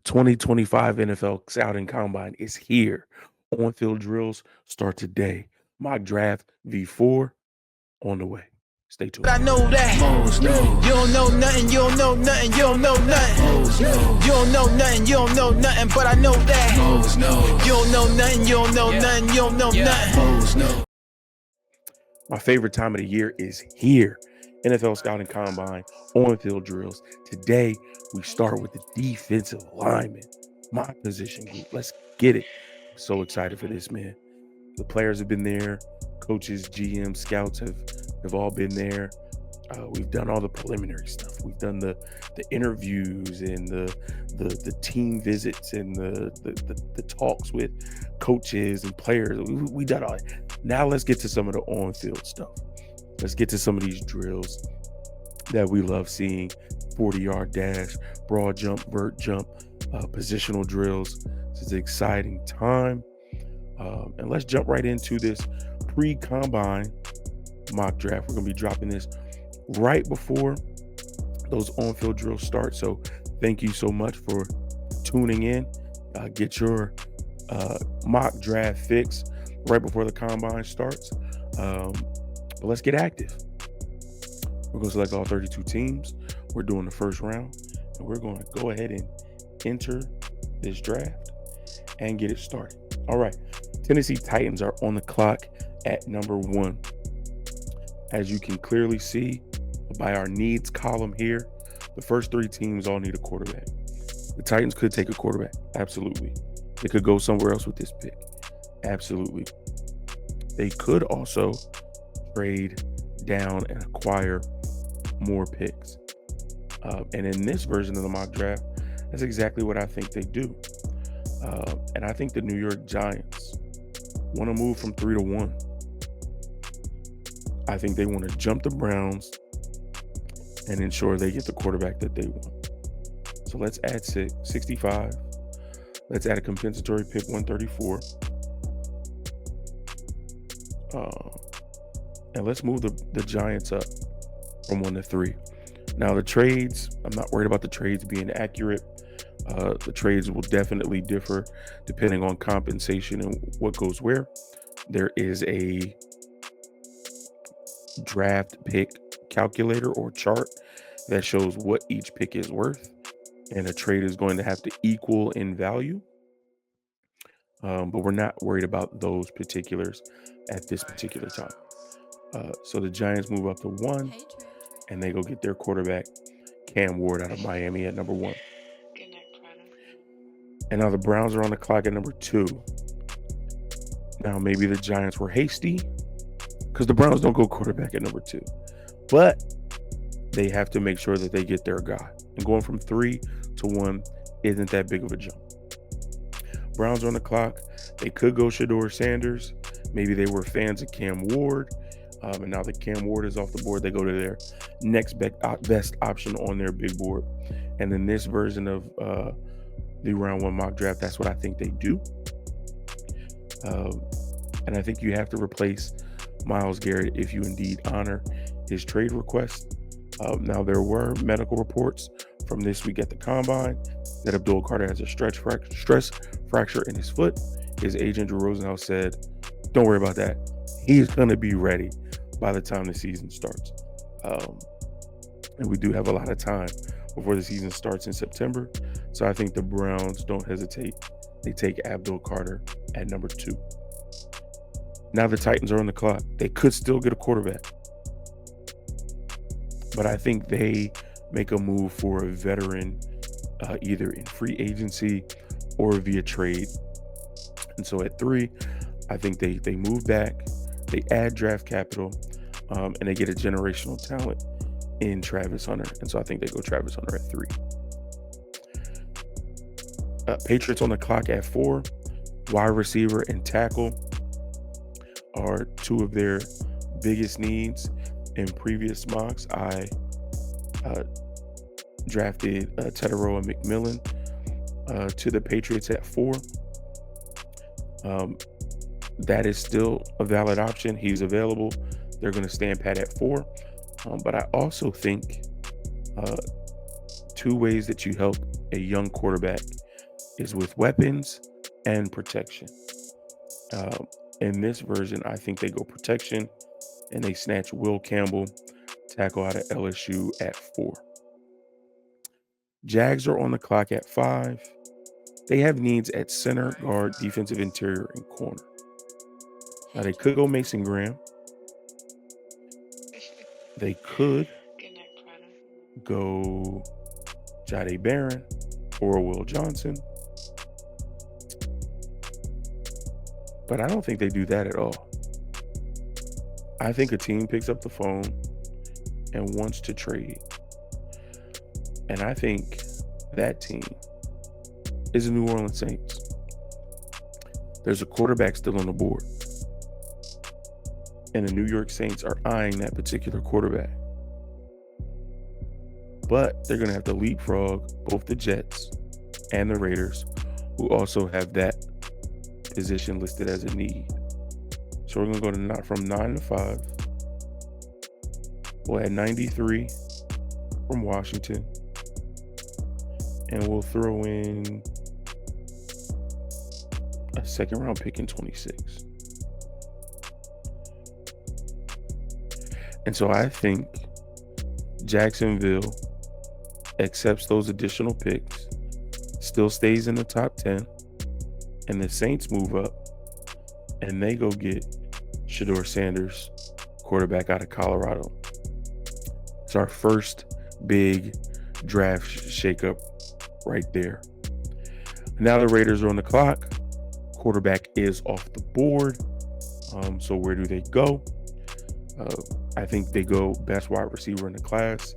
2025 NFL Scouting Combine is here. On-field drills start today. Mock draft V4 on the way. Stay tuned. I know that. Mose knows. You don't know nothing, you don't know nothing, you don't know nothing. Mose knows. You don't know nothing, you don't know nothing, but I know that. Mose knows. You don't know nothing, you don't know nothing, you don't know nothing. Mose knows. My favorite time of the year is here. NFL Scouting Combine, on-field drills. Today, we start with the defensive lineman, my position group. Let's get it. So excited for this, man. The players have been there. Coaches, GMs, scouts have all been there. We've done all the preliminary stuff. We've done the interviews and the team visits and the talks with coaches and players. We done all that. Now let's get to some of the on-field stuff. Let's get to some of these drills that we love seeing. 40-yard dash, broad jump, vert jump, positional drills. This is an exciting time. And let's jump right into this pre-combine mock draft. We're going to be dropping this right before those on-field drills start. So thank you so much for tuning in. Get your mock draft fix right before the combine starts. But let's get active. We're going to select all 32 teams. We're doing the first round, and we're going to go ahead and enter this draft and get it started. All right. Tennessee Titans are on the clock at number 1. As you can clearly see by our needs column here, the first 3 teams all need a quarterback. The Titans could take a quarterback. Absolutely. They could go somewhere else with this pick. Absolutely. They could also trade down and acquire more picks. And in this version of the mock draft, that's exactly what I think they do. And I think the New York Giants want to move from 3 to 1. I think they want to jump the Browns and ensure they get the quarterback that they want. So let's add 65. Let's add a compensatory pick 134. And let's move the Giants up from 1 to 3. Now the trades, I'm not worried about the trades being accurate. The trades will definitely differ depending on compensation and what goes where. There is a draft pick calculator or chart that shows what each pick is worth, and a trade is going to have to equal in value. But we're not worried about those particulars at this particular time. So the Giants move up to 1, and they go get their quarterback, Cam Ward, out of Miami at number 1. And now the Browns are on the clock at number 2. Now maybe the Giants were hasty because the Browns don't go quarterback at number 2. But they have to make sure that they get their guy. And going from 3 to 1 isn't that big of a jump. Browns are on the clock. They could go Shedeur Sanders. Maybe they were fans of Cam Ward. And now that Cam Ward is off the board, they go to their next best option on their big board. And in this version of the round 1 mock draft, that's what I think they do. And I think you have to replace Myles Garrett if you indeed honor his trade request. Now, there were medical reports from this week at the Combine that Abdul Carter has a stress fracture in his foot. His agent, Drew Rosenhaus, said, don't worry about that. He's going to be ready by the time the season starts. And we do have a lot of time before the season starts in September. So I think the Browns don't hesitate. They take Abdul Carter at number 2. Now the Titans are on the clock. They could still get a quarterback. But I think they make a move for a veteran, either in free agency or via trade. And so at 3, I think they move back, they add draft capital, and they get a generational talent in Travis Hunter. And so I think they go Travis Hunter at 3. Patriots on the clock at 4. Wide receiver and tackle are 2 of their biggest needs. In previous mocks, I drafted Teteroa McMillan to the Patriots at 4. That is still a valid option. He's available. They're going to stand pat at 4. But I also think 2 ways that you help a young quarterback is with weapons and protection. Uh, in this version, I think they go protection and they snatch Will Campbell, tackle out of LSU, at 4. Jags are on the clock at 5. They have needs at center, guard, defensive interior, and corner. Now, they could go Mason Graham. They could go Jade Barron or Will Johnson. But I don't think they do that at all. I think a team picks up the phone and wants to trade. And I think that team is the New Orleans Saints. There's a quarterback still on the board. And the New York Saints are eyeing that particular quarterback. But they're going to have to leapfrog both the Jets and the Raiders, who also have that position listed as a need. So we're going to go from 9 to 5. We'll add 93 from Washington. And we'll throw in a second round pick in 26. And so I think Jacksonville accepts those additional picks, still stays in the top 10, and the Saints move up and they go get Shedeur Sanders, quarterback out of Colorado. It's our first big draft shakeup right there. Now the Raiders are on the clock. Quarterback is off the board. So where do they go? I think they go best wide receiver in the class.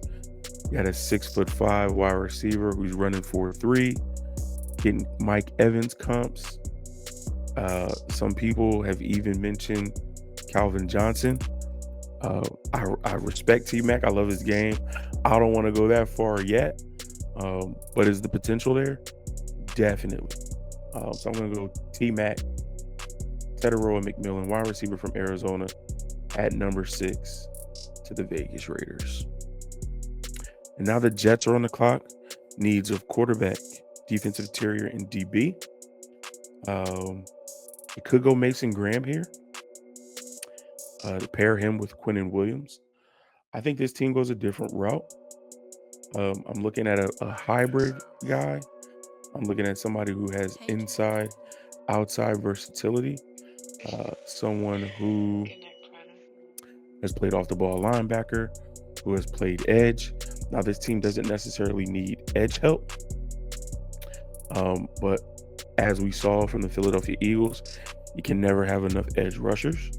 You got a 6'5" wide receiver who's running 4.3, getting Mike Evans comps. Some people have even mentioned Calvin Johnson. I respect T-Mac. I love his game. I don't want to go that far yet. But is the potential there? Definitely. So I'm going to go T-Mac, Teteroa McMillan, wide receiver from Arizona, at number 6 to the Vegas Raiders. And now the Jets are on the clock. Needs of quarterback, defensive interior, and DB. It could go Mason Graham here to pair him with Quinnen Williams. I think this team goes a different route. I'm looking at a hybrid guy. I'm looking at somebody who has inside, outside versatility. Someone who has played off the ball linebacker, who has played edge. Now, this team doesn't necessarily need edge help. But as we saw from the Philadelphia Eagles, you can never have enough edge rushers.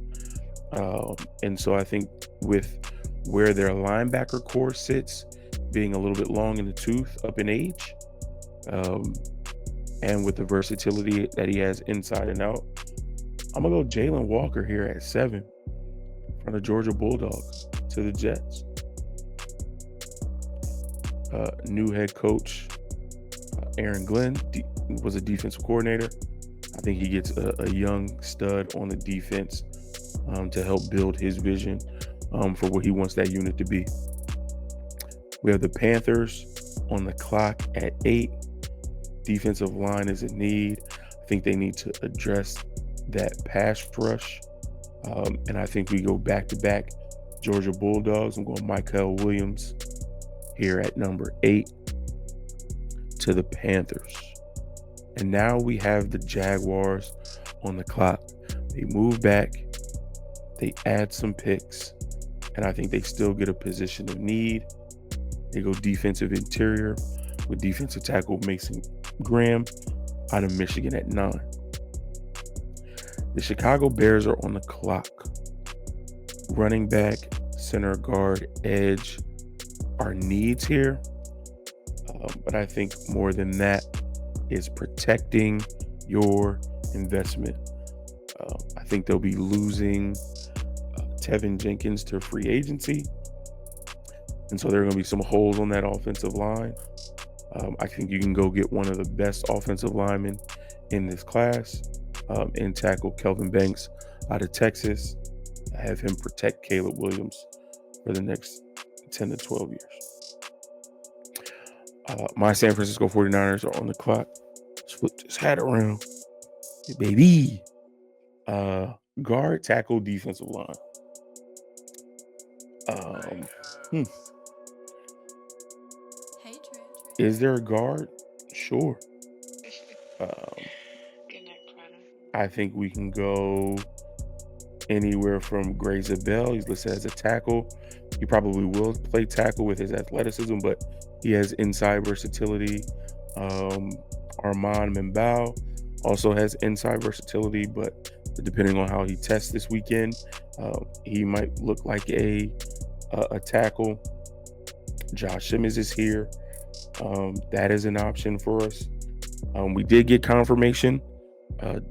And so I think with where their linebacker core sits, being a little bit long in the tooth, up in age, and with the versatility that he has inside and out, I'm going to go Jalen Walker here at 7 from the Georgia Bulldogs to the Jets. New head coach, Aaron Glenn, was a defensive coordinator. I think he gets a young stud on the defense to help build his vision for what he wants that unit to be. We have the Panthers on the clock at 8. Defensive line is a need. I think they need to address that pass rush. And I think we go back-to-back Georgia Bulldogs. I'm going Michael Williams here at number 8 to the Panthers. And now we have the Jaguars on the clock. They move back. They add some picks. And I think they still get a position of need. They go defensive interior with defensive tackle Mason Graham out of Michigan at 9. The Chicago Bears are on the clock. Running back, center guard, edge are needs here. But I think more than that is protecting your investment. I think they'll be losing Tevin Jenkins to free agency. And so there are going to be some holes on that offensive line. I think you can go get one of the best offensive linemen in this class and tackle Kelvin Banks out of Texas. Have him protect Caleb Williams for the next 10 to 12 years. My San Francisco 49ers are on the clock. Let's flip this hat around. Hey, baby. Guard, tackle, defensive line. Um, hmm. Is there a guard? Sure. Um, I think we can go anywhere from Grazer Bell. He's listed as a tackle. He probably will play tackle with his athleticism, but he has inside versatility. Armand Membao also has inside versatility, but depending on how he tests this weekend, he might look like a tackle. Josh Simmons is here. That is an option for us. We did get confirmation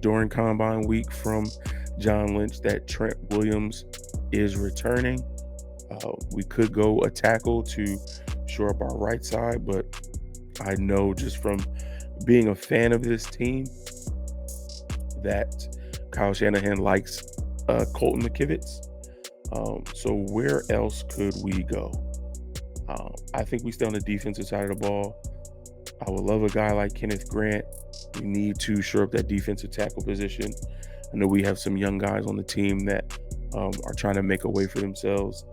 during Combine Week from John Lynch that Trent Williams is returning. We could go a tackle to shore up our right side, but I know just from being a fan of this team that Kyle Shanahan likes Colton McKivitz. So where else could we go? I think we stay on the defensive side of the ball. I would love a guy like Kenneth Grant. We need to shore up that defensive tackle position. I know we have some young guys on the team that are trying to make a way for themselves.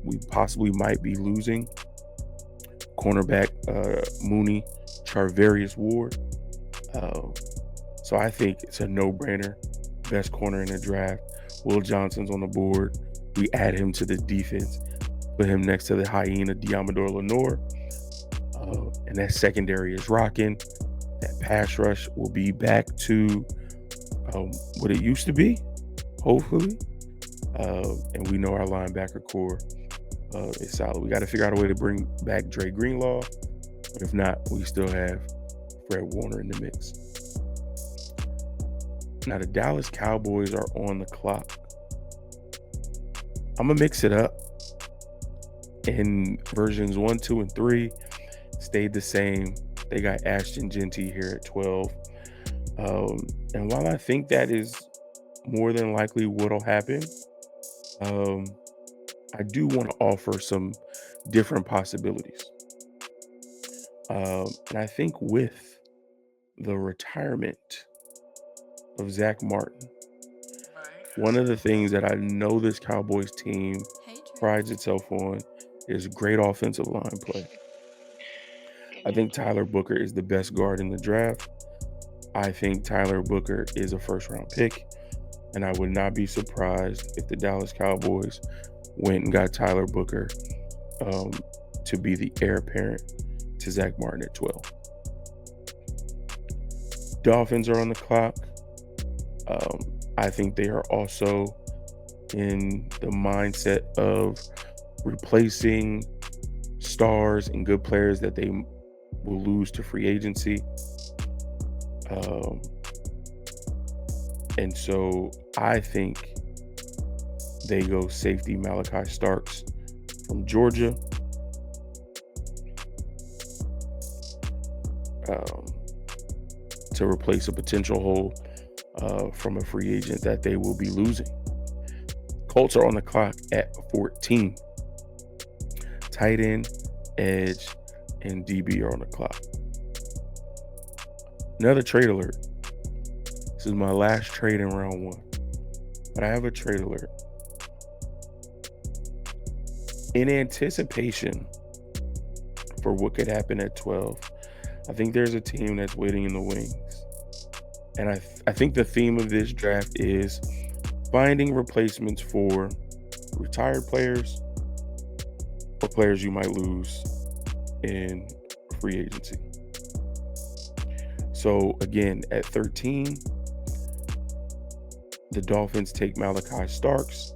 We possibly might be losing cornerback Mooney Charvarius Ward. So I think it's a no-brainer. Best corner in the draft. Will Johnson's on the board. We add him to the defense. Put him next to the hyena Diamador Lenore. And that secondary is rocking. That pass rush will be back to what it used to be, hopefully. And we know our linebacker core is solid. We got to figure out a way to bring back Dre Greenlaw. But if not, we still have Fred Warner in the mix. Now, the Dallas Cowboys are on the clock. I'm going to mix it up. In versions 1, 2, and 3, stayed the same. They got Ashton Genty here at 12. And while I think that is more than likely what'll happen, I do want to offer some different possibilities. And I think with the retirement of Zach Martin, one of the things that I know this Cowboys team prides itself on is great offensive line play. I think Tyler Booker is the best guard in the draft. I think Tyler Booker is a first-round pick, and I would not be surprised if the Dallas Cowboys went and got Tyler Booker to be the heir apparent to Zach Martin at 12. Dolphins are on the clock. I think they are also in the mindset of replacing stars and good players that they will lose to free agency. And so I think they go safety Malachi Starks from Georgia. To replace a potential hole from a free agent that they will be losing. Colts are on the clock at 14. Tight end, edge, and DB are on the clock. Another trade alert. This is my last trade in round 1. But I have a trade alert. In anticipation for what could happen at 12, I think there's a team that's waiting in the wings. And I think the theme of this draft is finding replacements for retired players or players you might lose in free agency. So again, at 13, the Dolphins take Malachi Starks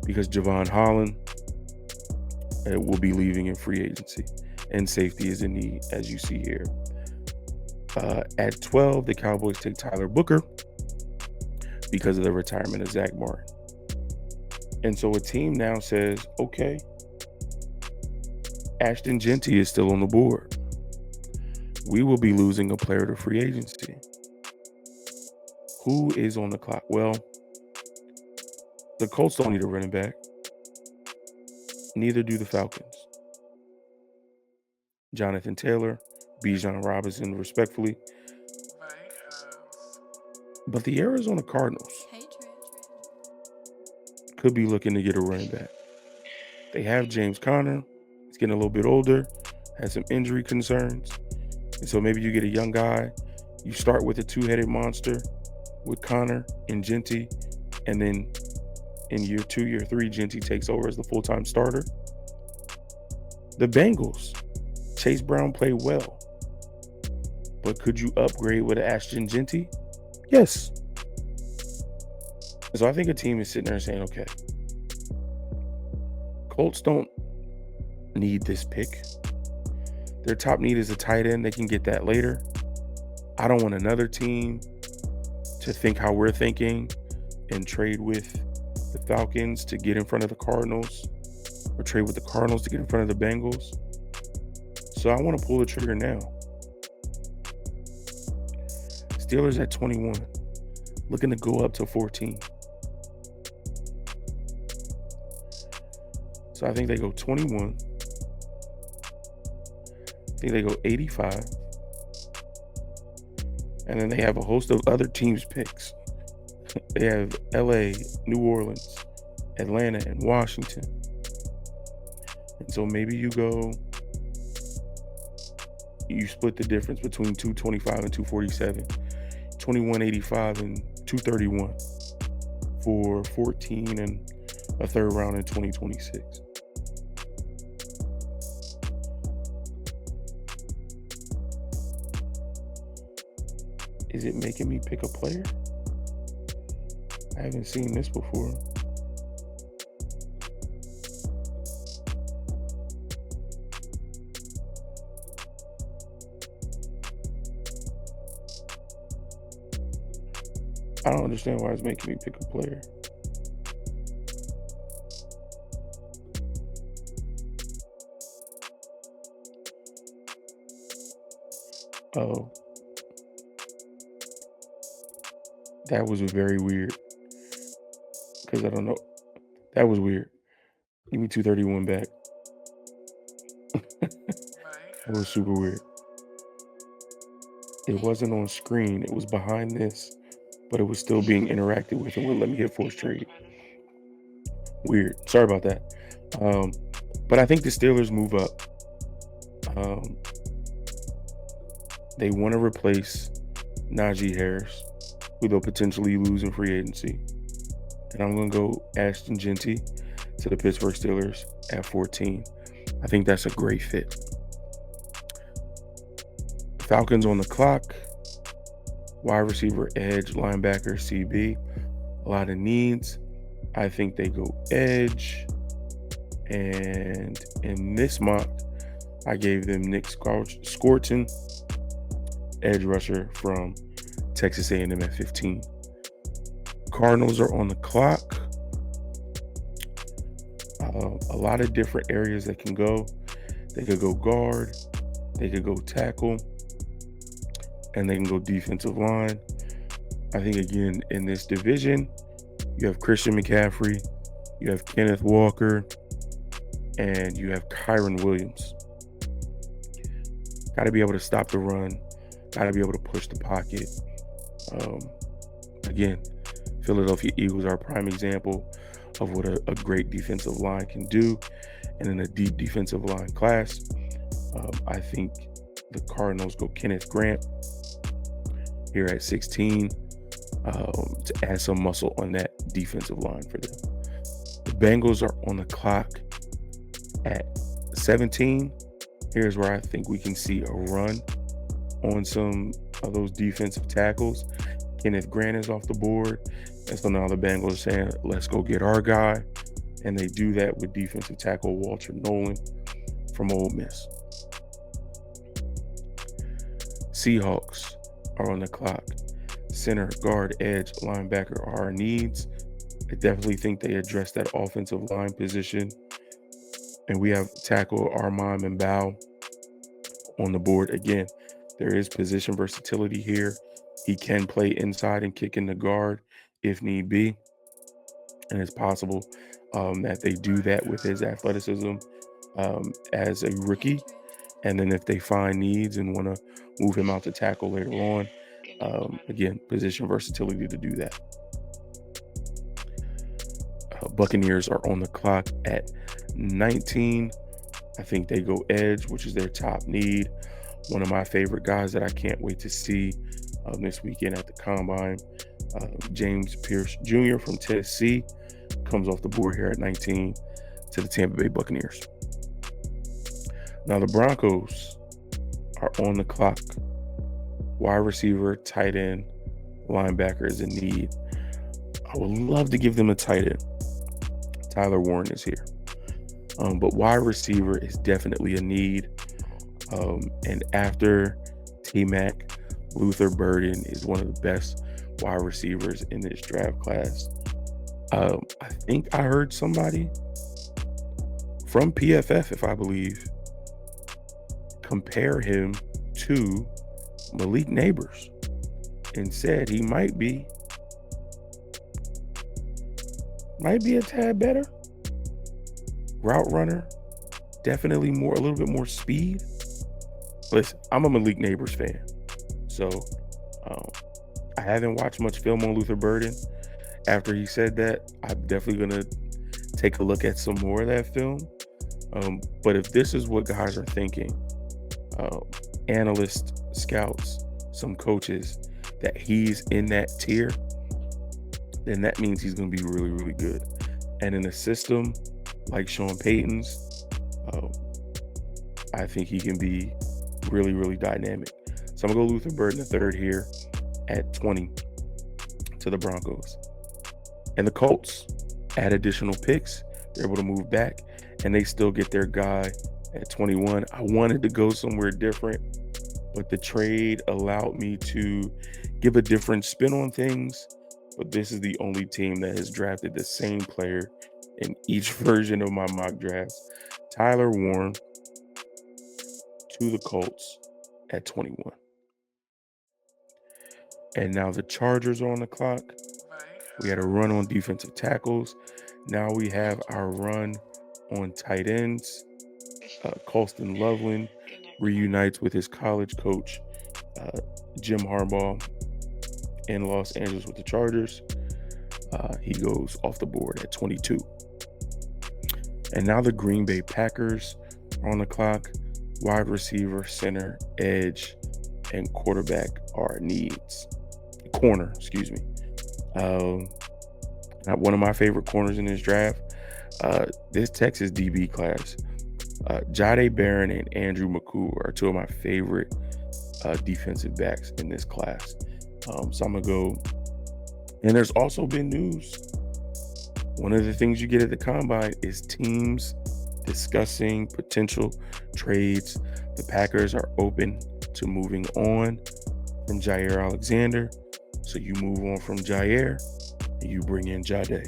because Javon Holland will be leaving in free agency, and safety is in need, as you see here. At 12, the Cowboys take Tyler Booker because of the retirement of Zach Martin. And so a team now says, okay, Ashton Genty is still on the board. We will be losing a player to free agency. Who is on the clock? Well, the Colts don't need a running back. Neither do the Falcons. Jonathan Taylor, Bijan Robinson, respectfully, But the Arizona Cardinals could be looking to get a running back. They have James Conner. He's getting a little bit older, has some injury concerns. And so maybe you get a young guy. You start with a two-headed monster with Conner and Genty. And then in year 2, year 3, Genty takes over as the full-time starter. The Bengals, Chase Brown played well. But could you upgrade with Ashton Genty? Yes. So I think a team is sitting there saying, okay, Colts don't need this pick. Their top need is a tight end. They can get that later. I don't want another team to think how we're thinking and trade with the Falcons to get in front of the Cardinals, or trade with the Cardinals to get in front of the Bengals. So I want to pull the trigger now. Steelers at 21, looking to go up to 14. So I think they go 21. I think they go 85. And then they have a host of other teams' picks. They have LA, New Orleans, Atlanta, and Washington. And so maybe you split the difference between 225 and 247, 2185 and 231 for 14 and a third round in 2026. Is it making me pick a player? I haven't seen this before. I don't understand why it's making me pick a player. Oh. That was very weird. Because I don't know. That was weird. Give me 231 back. That was super weird. It wasn't on screen. It was behind this, but it was still being interacted with and wouldn't let me hit force trade. Weird. Sorry about that. But I think the Steelers move up. They want to replace Najee Harris, who they'll potentially lose in free agency. And I'm going to go Ashton Genty to the Pittsburgh Steelers at 14. I think that's a great fit. Falcons on the clock. Wide receiver, edge, linebacker, CB. A lot of needs. I think they go edge. And in this mock, I gave them Nick Scorton, edge rusher from Texas A&M at 15. Cardinals are on the clock. A lot of different areas they can go. They could go guard. They could go tackle. And they can go defensive line. I think, again, in this division, you have Christian McCaffrey, you have Kenneth Walker, and you have Kyron Williams. Got to be able to stop the run. Got to be able to push the pocket. Again, Philadelphia Eagles are a prime example of what a great defensive line can do. And in a deep defensive line class, I think the Cardinals go Kenneth Grant here at 16 to add some muscle on that defensive line for them. The Bengals are on the clock at 17. Here's where I think we can see a run on some of those defensive tackles. Kenneth Grant is off the board. And so now the Bengals are saying, let's go get our guy. And they do that with defensive tackle Walter Nolan from Ole Miss. Seahawks are on the clock. Center, guard, edge, linebacker are our needs. I definitely think they address that offensive line position. And we have tackle Armand and Bow on the board. Again, there is position versatility here. He can play inside and kick in the guard if need be. And it's possible that they do that with his athleticism as a rookie. And then if they find needs and want to move him out to tackle later on, Again, position versatility to do that. Buccaneers are on the clock at 19. I think they go edge, which is their top need. One of my favorite guys that I can't wait to see this weekend at the Combine, James Pierce Jr. from Tennessee, comes off the board here at 19 to the Tampa Bay Buccaneers. Now the Broncos are on the clock. Wide receiver, tight end, linebacker is in need. I would love to give them a tight end. Tyler Warren is here. But wide receiver is definitely a need. And after T-Mac, Luther Burden is one of the best wide receivers in this draft class. I think I heard somebody from PFF, if I believe, compare him to Malik Neighbors and said he might be a tad better. Route runner, definitely a little bit more speed. Listen, I'm a Malik Neighbors fan, so I haven't watched much film on Luther Burden. After he said that, I'm definitely gonna take a look at some more of that film. But if this is what guys are thinking, analysts, scouts, some coaches, that he's in that tier, then that means he's going to be really, really good. And in a system like Sean Payton's, I think he can be really, really dynamic. So I'm going to go Luther Burden the third here at 20 to the Broncos. And the Colts add additional picks. They're able to move back, and they still get their guy at 21. I wanted to go somewhere different, but the trade allowed me to give a different spin on things. But this is the only team that has drafted the same player in each version of my mock drafts. Tyler Warren to the Colts at 21. And now the Chargers are on the clock. We had a run on defensive tackles. Now we have our run on tight ends. Colston Loveland reunites with his college coach, Jim Harbaugh, in Los Angeles with the Chargers. He goes off the board at 22. And now the Green Bay Packers are on the clock. Wide receiver, center, edge, and quarterback are needs. Corner, excuse me. Not one of my favorite corners in this draft. This Texas DB class. Jahdae Barron and Andrew McCool are two of my favorite defensive backs in this class. So I'm going to go. And there's also been news. One of the things you get at the Combine is teams discussing potential trades. The Packers are open to moving on from Jair Alexander. So you move on from Jair and you bring in Jahdae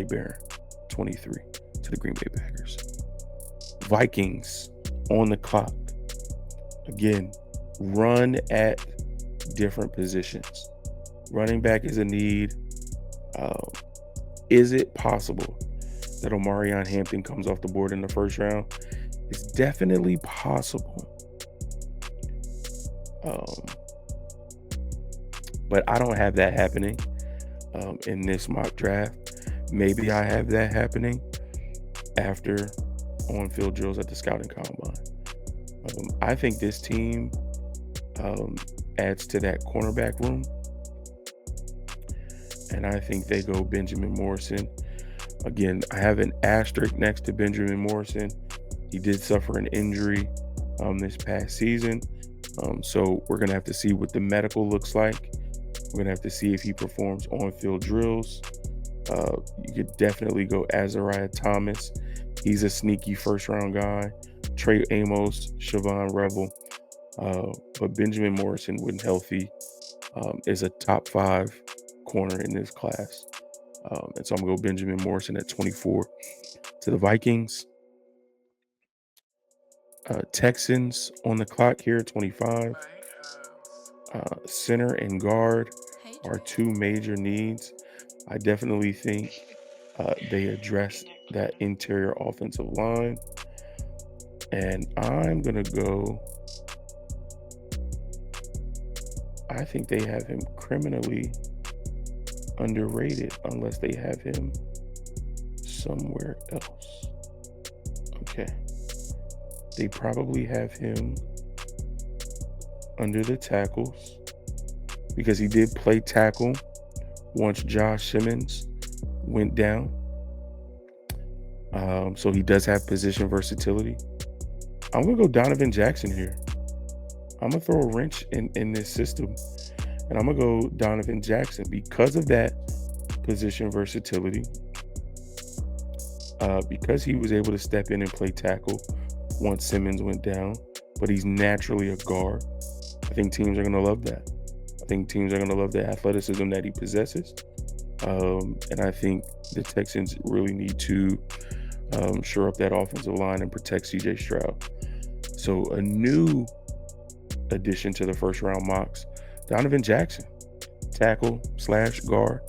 Barron, 23, to the Green Bay Packers. Vikings on the clock. Again, run at different positions. Running back is a need. Is it possible that Omarion Hampton comes off the board in the first round? It's definitely possible. But I don't have that happening in this mock draft. Maybe I have that happening after on-field drills at the scouting combine. I think this team adds to that cornerback room. And I think they go Benjamin Morrison. Again, I have an asterisk next to Benjamin Morrison. He did suffer an injury this past season. So we're going to have to see what the medical looks like. We're going to have to see if he performs on-field drills. You could definitely go Azariah Thomas. He's a sneaky first-round guy. Trey Amos, Siobhan Revel. But Benjamin Morrison, when healthy, is a top 5 corner in this class. And so I'm going to go Benjamin Morrison at 24 to the Vikings. Texans on the clock here at 25. Center and guard are two major needs. I definitely think they address that interior offensive line. And I'm going to go I think they have him criminally underrated unless they have him somewhere else. Okay. They probably have him under the tackles because he did play tackle once Josh Simmons went down. So he does have position versatility. I'm going to go Donovan Jackson here. I'm going to throw a wrench in this system, and I'm going to go Donovan Jackson because of that position versatility, because he was able to step in and play tackle once Simmons went down, but he's naturally a guard. I think teams are going to love that. I think teams are going to love the athleticism that he possesses. And I think the Texans really need to shore up that offensive line and protect CJ Stroud. So a new addition to the first round mocks, Donovan Jackson, tackle / guard,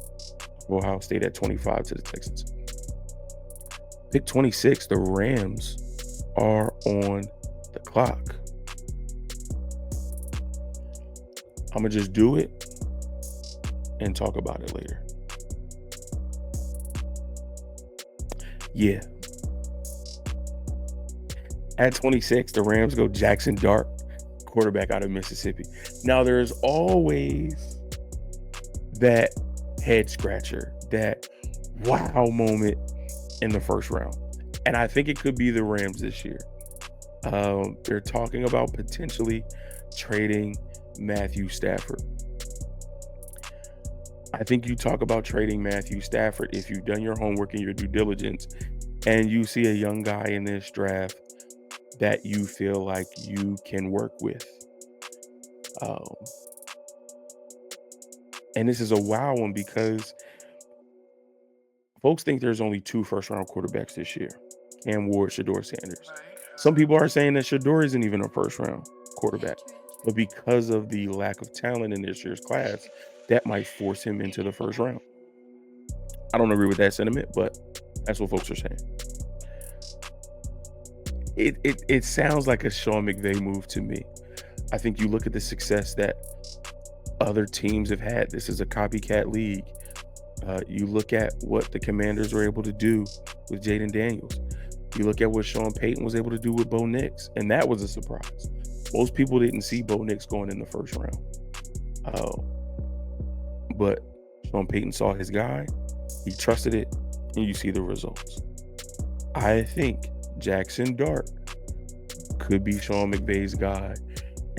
Ohio State at 25 to the Texans. Pick 26, the Rams are on the clock. I'm going to just do it and talk about it later. Yeah. At 26, the Rams go Jackson Dart, quarterback out of Mississippi. Now, there's always that head scratcher, that wow moment in the first round. And I think it could be the Rams this year. They're talking about potentially trading Matthew Stafford. I think you talk about trading Matthew Stafford if you've done your homework and your due diligence and you see a young guy in this draft that you feel like you can work with. And this is a wow one because folks think there's only 2 first-round quarterbacks this year, Cam Ward, Shedeur Sanders. Some people are saying that Shedeur isn't even a first-round quarterback, but because of the lack of talent in this year's class, that might force him into the first round. I don't agree with that sentiment, but that's what folks are saying. It sounds like a Sean McVay move to me. I think you look at the success that other teams have had. This is a copycat league. You look at what the Commanders were able to do with Jaden Daniels. You look at what Sean Payton was able to do with Bo Nix, and that was a surprise. Most people didn't see Bo Nix going in the first round. But Sean Payton saw his guy, he trusted it, and you see the results. I think Jackson Dart could be Sean McVay's guy,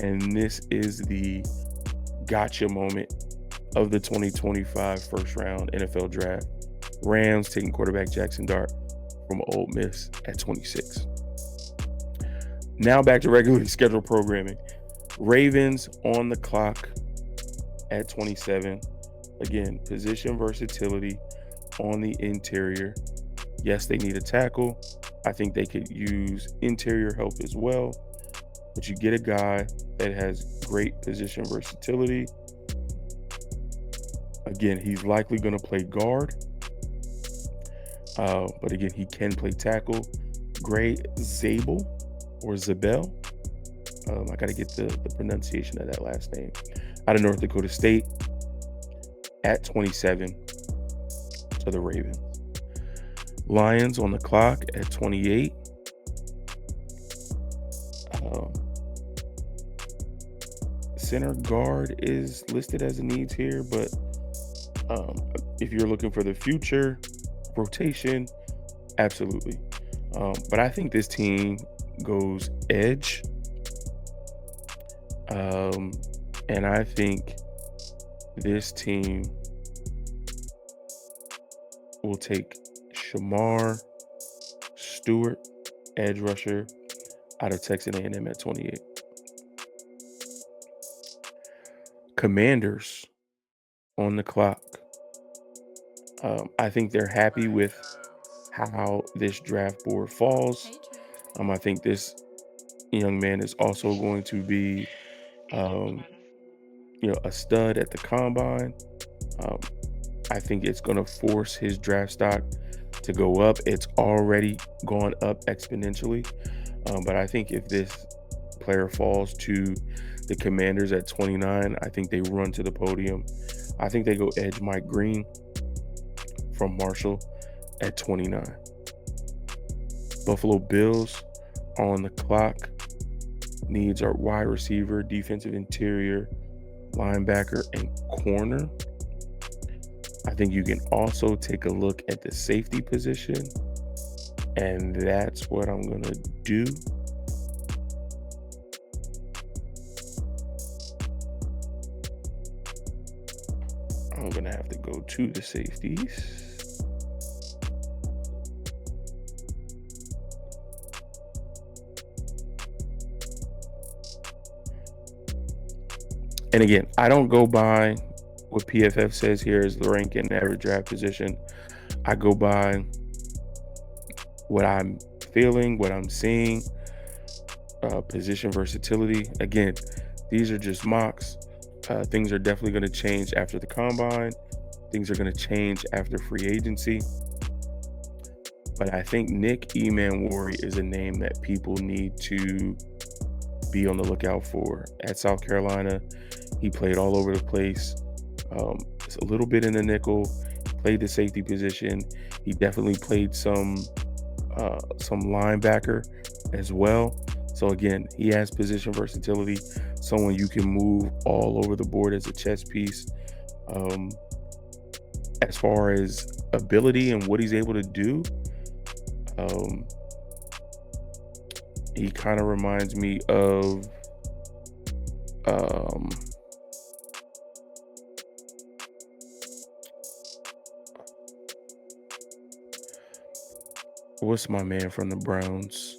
and this is the gotcha moment of the 2025 first round NFL draft. Rams taking quarterback Jackson Dart from Ole Miss at 26. Now back to regularly scheduled programming. Ravens on the clock at 27. Again, position versatility on the interior. Yes, they need a tackle. I think they could use interior help as well. But you get a guy that has great position versatility. Again, he's likely going to play guard. But again, he can play tackle. Gray Zabel or Zabel. I got to get the pronunciation of that last name. Out of North Dakota State at 27 to the Ravens. Lions on the clock at 28. Center guard is listed as a needs here, but if you're looking for the future rotation, absolutely. But I think this team goes edge. And I think this team will take Shamar Stewart, edge rusher, out of Texas A&M at 28. Commanders on the clock. I think they're happy with how this draft board falls. I think this young man is also going to be, a stud at the combine. I think it's going to force his draft stock to go up. It's already gone up exponentially. But I think if this player falls to The Commanders at 29, I think they run to the podium. I think they go edge Mike Green from Marshall at 29. Buffalo Bills on the clock. Needs are wide receiver, defensive interior, linebacker, and corner. I think you can also take a look at the safety position, and that's what I'm going to do. I'm going to have to go to the safeties. And again, I don't go by what PFF says here is the rank and average draft position. I go by what I'm feeling, what I'm seeing, position versatility. Again, these are just mocks. Things are definitely going to change after the combine. Things are going to change after free agency. But I think Nick Emanwari is a name that people need to be on the lookout for. At South Carolina, he played all over the place. It's a little bit in the nickel, played the safety position. He definitely played some linebacker as well. So again, he has position versatility, someone you can move all over the board as a chess piece. As far as ability and what he's able to do, he kind of reminds me of what's my man from the Browns?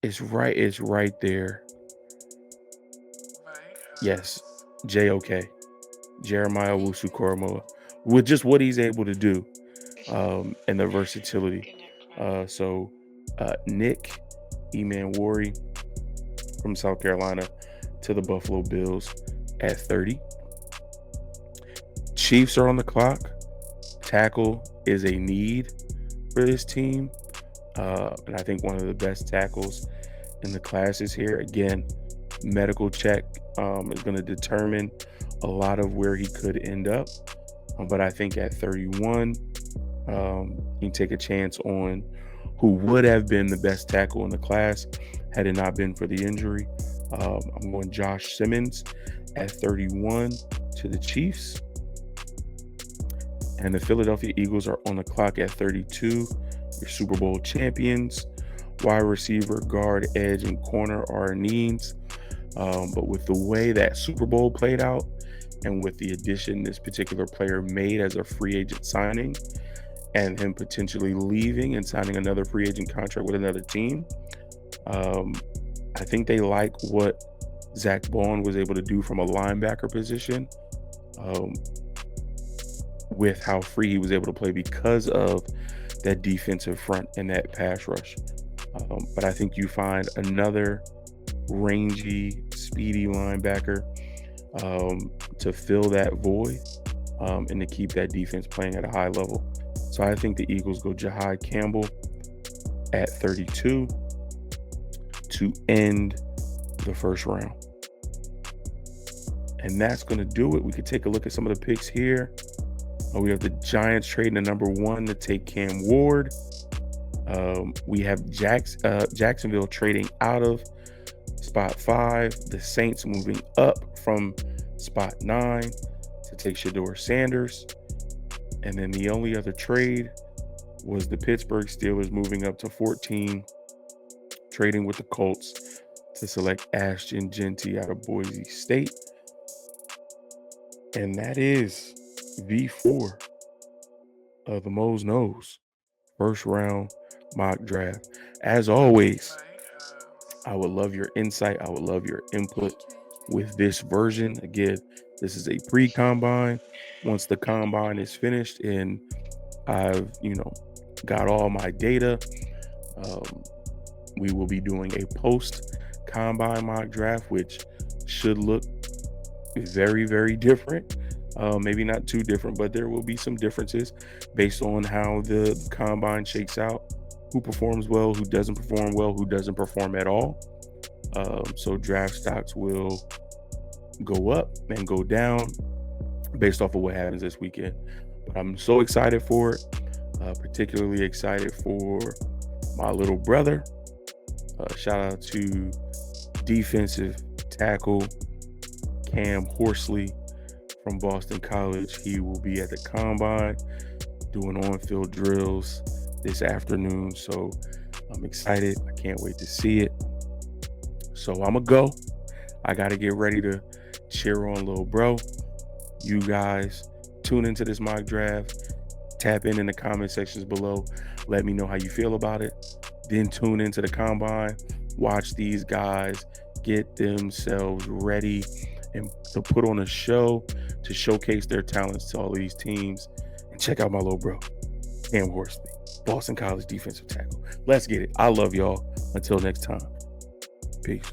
It's right there. Yes, JOK, Jeremiah Owusu-Koramoah, with just what he's able to do, and the versatility. So Nick Emanwari from South Carolina to the Buffalo Bills at 30. Chiefs are on the clock. Tackle is a need for this team. And I think one of the best tackles in the class is here. Again, medical check is going to determine a lot of where he could end up. But I think at 31, you can take a chance on who would have been the best tackle in the class had it not been for the injury. I'm going Josh Simmons at 31 to the Chiefs. And the Philadelphia Eagles are on the clock at 32. Your Super Bowl champions. Wide receiver, guard, edge, and corner are needs. But with the way that Super Bowl played out, and with the addition this particular player made as a free agent signing, and him potentially leaving and signing another free agent contract with another team, I think they like what Zach Bond was able to do from a linebacker position, with how free he was able to play because of that defensive front and that pass rush. But I think you find another rangy, speedy linebacker to fill that void and to keep that defense playing at a high level. So I think the Eagles go Jahai Campbell at 32 to end the first round. And that's going to do it. We could take a look at some of the picks here. We have the Giants trading the number 1 to take Cam Ward. We have Jacksonville trading out of spot 5. The Saints moving up from spot 9 to take Shedeur Sanders. And then the only other trade was the Pittsburgh Steelers moving up to 14, trading with the Colts to select Ashton Jeanty out of Boise State. And that is V4 of the Mose Knows first round mock draft. As always, I would love your insight. I would love your input with this version. Again, this is a pre-combine. Once the combine is finished and I've, got all my data, we will be doing a post-combine mock draft, which should look very, very different. Maybe not too different, but there will be some differences based on how the combine shakes out, who performs well, who doesn't perform well, who doesn't perform at all. So draft stocks will go up and go down based off of what happens this weekend. But I'm so excited for it. Particularly excited for my little brother. Shout out to defensive tackle Cam Horsley from Boston College. He will be at the combine doing on-field drills this afternoon. So I'm excited. I can't wait to see it. So I'm going to go. I got to get ready to cheer on little bro. You guys tune into this mock draft. Tap in the comment sections below. Let me know how you feel about it. Then tune into the combine. Watch these guys get themselves ready and to put on a show to showcase their talents to all these teams. And check out my little bro, Cam Horsley, Boston College defensive tackle. Let's get it. I love y'all. Until next time. Peace.